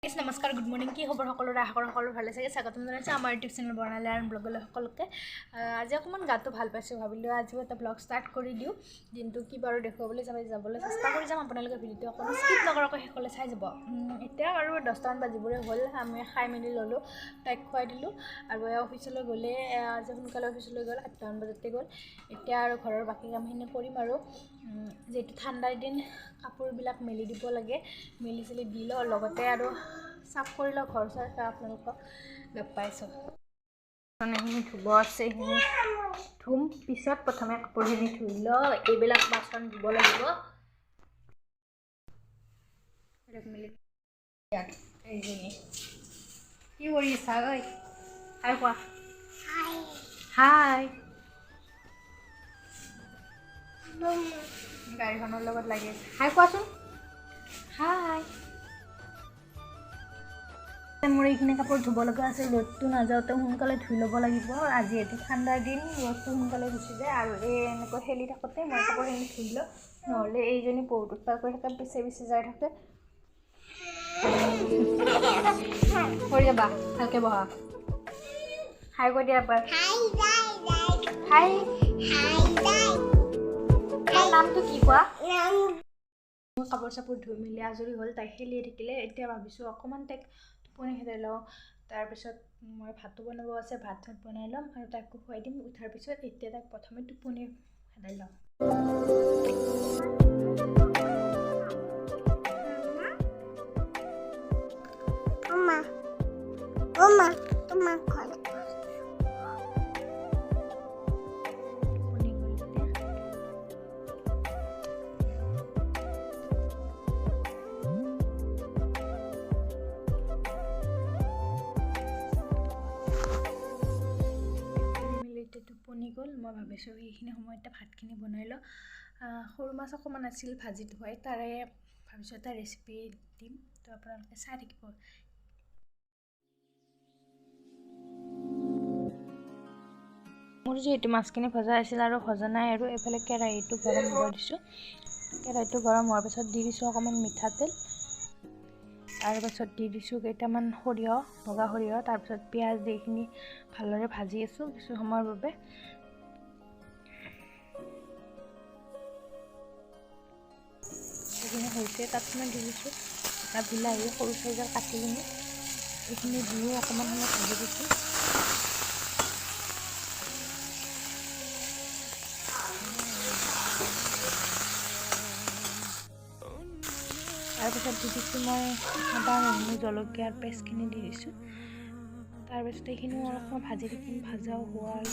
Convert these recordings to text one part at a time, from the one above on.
নমস্কাৰ good morning কি খবৰ সকলোৰে আশা কৰোঁ সকলো ভালে চাগে স্বাগতম জনাইছোঁ আমাৰ ইউটিউব চেনেল বৰ্ণালী আৰু ব্লগলৈ সকলোকে আজি অকণমান গাটো ভাল পাইছোঁ ভাবিলোঁ আজিও এটা ব্লগ ষ্টাৰ্ট কৰি দিওঁ দিনটো কি বাৰু দেখুৱাবলৈ যাবলৈ চেষ্টা কৰি যাম আপোনালোকে ভিডিঅ'টো অকণমান স্কিপ নকৰাকৈ শেষলৈ চাই যাব এতিয়া আৰু 10টামান বাজিবৰে হ'ল আমি খাই মেলি ল'লোঁ তাইক খুৱাই দিলোঁ আৰু অফিচলৈ গ'লে আজি সোনকালে অফিচলৈ গ'ল 8টামান বজাতে গ'ল এতিয়া আৰু ঘৰৰ বাকী কামখিনি কৰিম আৰু যেহেতু ঠাণ্ডাৰ দিন কাপোৰবিলাক মেলি দিব লাগে মেলি চেলি দি লওঁ লগতে আৰু সাফ কৰি লওঁ ঘৰ চৰ আপোনালোকক লগ পাইছোঁ এইখিনি ধুব আছে সেইখিনি ধুম পিছত প্ৰথমে কাপোৰখিনি ধুই লওঁ এইবিলাক বাচন ধুব লাগিব মেলি এইখিনি কি কৰি আছা ঐ হাই কোৱা হাই গাড়ীখনৰ লগত লাগি আছে হাই কোৱাচোন হাই মোৰ এইখিনি কাপোৰ ধুব লগা আছে ৰ'দটো নাযাওঁতে সোনকালে ধুই ল'ব লাগিব আজি এইটো ঠাণ্ডাৰ দিন ৰ'দটো সোনকালে গুচি যায় আৰু এই এনেকৈ খেলি থাকোঁতে মই কাপোৰখিনি ধুই লওঁ নহ'লে এইজনী বহুত উৎপাত কৰি থাকে পিছে যাই থাকে কৰি যাবা ভালকৈ বহা হাই কৈ দিয়া এবাৰ হাই তোমাৰ নামটো কি কোৱা মোৰ কাপোৰ চাপোৰ ধুই মেলি আজৰি হ'ল তাই খেলিয়ে থাকিলে এতিয়া ভাবিছোঁ অকণমান তাইক টোপনি খেদাই লওঁ তাৰপিছত মই ভাতো বনাব আছে ভাত চাত বনাই ল'ম আৰু তাইকো খুৱাই দিম উঠাৰ পিছত এতিয়া তাইক প্ৰথমে টোপনি খেদাই লওঁ টোপনি গ'ল মই ভাবিছোঁ এইখিনি সময়তে ভাতখিনি বনাই লওঁ সৰু মাছ অকণমান আছিল ভাজি থোৱাই তাৰে ভাবিছোঁ এটা ৰেচিপি দিম তো আপোনালোকে চাই থাকিব মোৰ যিহেতু মাছখিনি ভজা আছিল আৰু ভজা নাই আৰু এইফালে কেৰাহীটো গৰম হ'ব দিছোঁ কেৰাহীটো গৰম হোৱাৰ পাছত দি দিছোঁ অকণমান মিঠাতেল তাৰপাছত দি দিছোঁ কেইটামান সৰিয়হ বগা সৰিয়হ তাৰপিছত পিঁয়াজ দি এইখিনি ভালদৰে ভাজি আছোঁ কিছু সময়ৰ বাবে এইখিনি হৈছে তাত মই দি দিছোঁ এটা বিলাহী সৰু চাইজৰ কাটি কিনি এইখিনি দিও অকণমান সময় ভাজি দিছোঁ তাৰপিছত দি দিছোঁ মই আদা নহৰু জলকীয়াৰ পেষ্টখিনি দি দিছোঁ তাৰপিছত এইখিনিও অলপমান ভাজি থাকিম ভাজা হোৱাৰ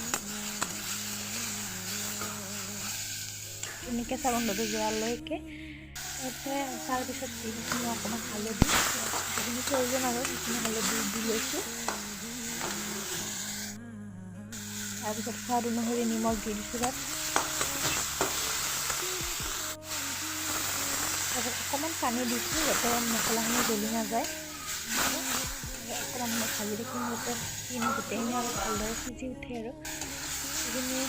এনেকৈ চাগণ্ডটো যোৱালৈকে তাৰপিছত দি দিছোঁ মই অকণমান হালধি যিখিনি প্ৰয়োজন আৰু সেইখিনি হালধি দি লৈছোঁ তাৰপিছত সোৱাদ অনুসৰি নিমখ দি দিছোঁ তাত তাৰপিছত অকণমান পানী দিছোঁ যাতে মছলাখিনি জ্বলি নাযায় অকণমান মই ভাজি ৰাখিম যাতে সেইখিনি গোটেইখিনি অলপ ভালদৰে সিজি উঠে আৰু সেইখিনি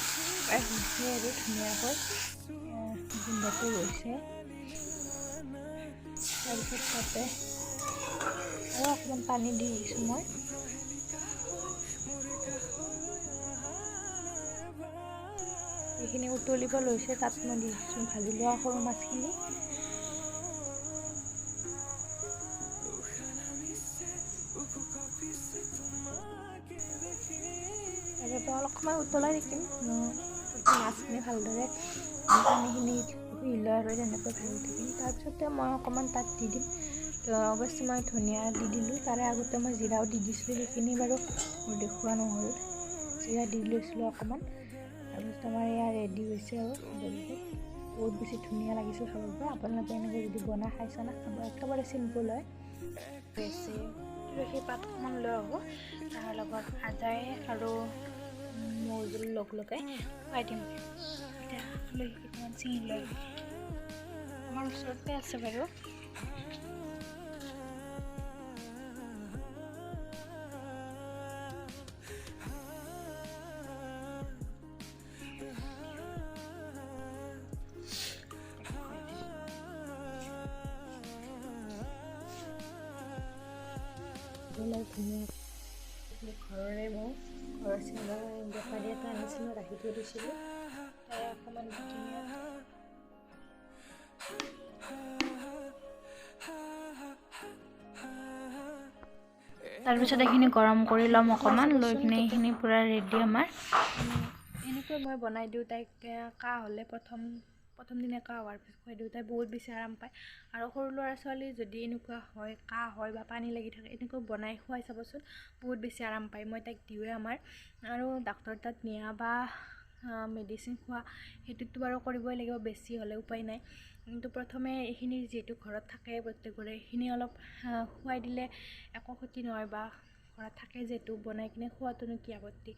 প্ৰায় হৈছে আৰু ধুনীয়াকৈ গোন্ধটো গৈছে তাৰপিছত তাতে আৰু অকণমান পানী দি দিছোঁ মই এইখিনি উতলিব লৈছে তাত মই দি দিছোঁ ভাজি লোৱা সৰু মাছখিনি তাৰপিছত অলপ সময় উতলাই থাকিম মাছখিনি ভালদৰে পানীখিনি শুহি লয় আৰু তেনেকৈ ভাজি থাকিম তাৰপিছতে মই অকণমান তাত দি দিম তো অৱশ্যে মই ধনিয়া দি দিলোঁ তাৰে আগতে মই জিৰাও দি দিছিলোঁ সেইখিনি বাৰু মোৰ দেখুওৱা নহ'ল জিৰা দি লৈছিলোঁ অকণমান তাৰপিছত আমাৰ এয়া ৰেডি হৈছে আৰু বহুত বেছি ধুনীয়া লাগিছিল খাবৰ পৰা আপোনালোকে এনেকৈ যদি বনাই খাইছে না খাব একেবাৰে চিম্পুল হয় বেছি তুলসী পাত অকণমান লৈ হ'ব তাৰ লগত আদাই আৰু মৌজোল লগাই খুৱাই দিম এতিয়া তুলসী কেইটামান ছিঙি লৈ আমাৰ ওচৰতে আছে বাৰু দেখিবলৈ ধুনীয়া ঘৰৰে মই ঘৰৰ চিঙৰা বেপাৰী এটা আনিছিলোঁ ৰাখি থৈ দিছিলোঁ তাই অকণমান ধুনীয়া তাৰপিছত এইখিনি গৰম কৰি ল'ম অকণমান লৈ কিনে এইখিনি পূৰা ৰেডি আমাৰ এনেকৈ মই বনাই দিওঁ তাইক কাহ হ'লে প্ৰথম দিনা কাহ হোৱাৰ পিছত খুৱাই দিওঁ তাই বহুত বেছি আৰাম পায় আৰু সৰু ল'ৰা ছোৱালী যদি এনেকুৱা হয় কাহ হয় বা পানী লাগি থাকে এনেকৈ বনাই খুৱাই চাবচোন বহুত বেছি আৰাম পায় মই তাইক দিওঁৱে আমাৰ আৰু ডাক্তৰ তাত নিয়া বা মেডিচিন খোৱা সেইটোতো বাৰু কৰিবই লাগিব বেছি হ'লে উপায় নাই কিন্তু প্ৰথমে এইখিনি যিহেতু ঘৰত থাকে প্ৰত্যেকৰে এইখিনি অলপ খুৱাই দিলে একো ক্ষতি নহয় বা ঘৰত থাকে যিহেতু বনাই কিনে খোৱাটোনো কি আপত্তি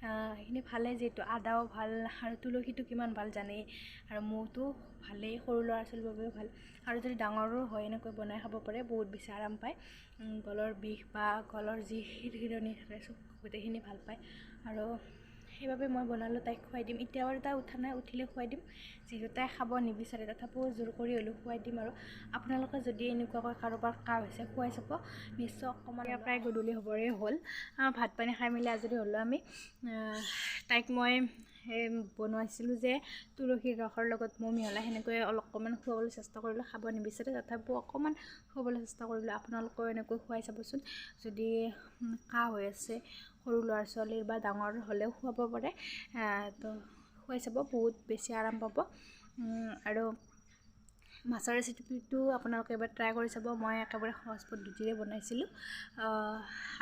সেইখিনি ভালে যিহেতু আদাও ভাল আৰু তুলসীটো কিমান ভাল জানেই আৰু মৌটো ভালেই সৰু ল'ৰা ছোৱালীৰ বাবেও ভাল আৰু যদি ডাঙৰো হয় এনেকৈ বনাই খাব পাৰে বহুত বেছি আৰাম পায় গলৰ বিষ বা গলৰ যি শিৰশিৰণি থাকে চব গোটেইখিনি ভাল পায় আৰু সেইবাবে মই বনালোঁ তাইক খুৱাই দিম এতিয়া বাৰু তাই উঠা নাই উঠিলে খুৱাই দিম যিহেতু তাই খাব নিবিচাৰে তথাপিও জোৰ কৰি হ'লেও খুৱাই দিম আৰু আপোনালোকে যদি এনেকুৱাকৈ কাৰোবাৰ কাহ হৈছে খুৱাই চাব নিশ্চয় অকণমান প্ৰায় গধূলি হ'বৰে হ'ল ভাত পানী খাই মেলি আজৰি হ'লোঁ আমি তাইক মই বনাইছিলোঁ যে তুলসীৰ ৰসৰ লগত মৌ মিহলাই সেনেকৈ অকণমান খুৱাবলৈ চেষ্টা কৰিলোঁ খাব নিবিচাৰে তথাপিও অকণমান খুৱাবলৈ চেষ্টা কৰিলোঁ আপোনালোকেও এনেকৈ খুৱাই চাবচোন যদি কাহ হৈ আছে সৰু ল'ৰা ছোৱালীৰ বা ডাঙৰ হ'লেও খুৱাব পাৰে তো খুৱাই চাব বহুত বেছি আৰাম পাব আৰু মাছৰ ৰেচিপিটো আপোনালোকে এবাৰ ট্ৰাই কৰি চাব মই একেবাৰে সহজ পদ্ধতিৰে বনাইছিলোঁ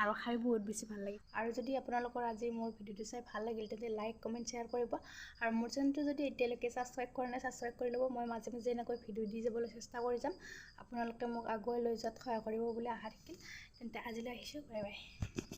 আৰু খাই বহুত বেছি ভাল লাগে আৰু যদি আপোনালোকৰ আজি মোৰ ভিডিঅ'টো চাই ভাল লাগিল তেন্তে লাইক কমেণ্ট শ্বেয়াৰ কৰিব আৰু মোৰ চেনেলটো যদি এতিয়ালৈকে ছাবস্ক্ৰাইব কৰা নাই ছাবস্ক্ৰাইব কৰি ল'ব মই মাজে মাজে এনেকৈ ভিডিঅ' দি যাবলৈ চেষ্টা কৰি যাম আপোনালোকে মোক আগুৱাই লৈ যোৱাত সহায় কৰিব বুলি আশা থাকিল তেন্তে আজিলৈ আহিছোঁ বাই বাই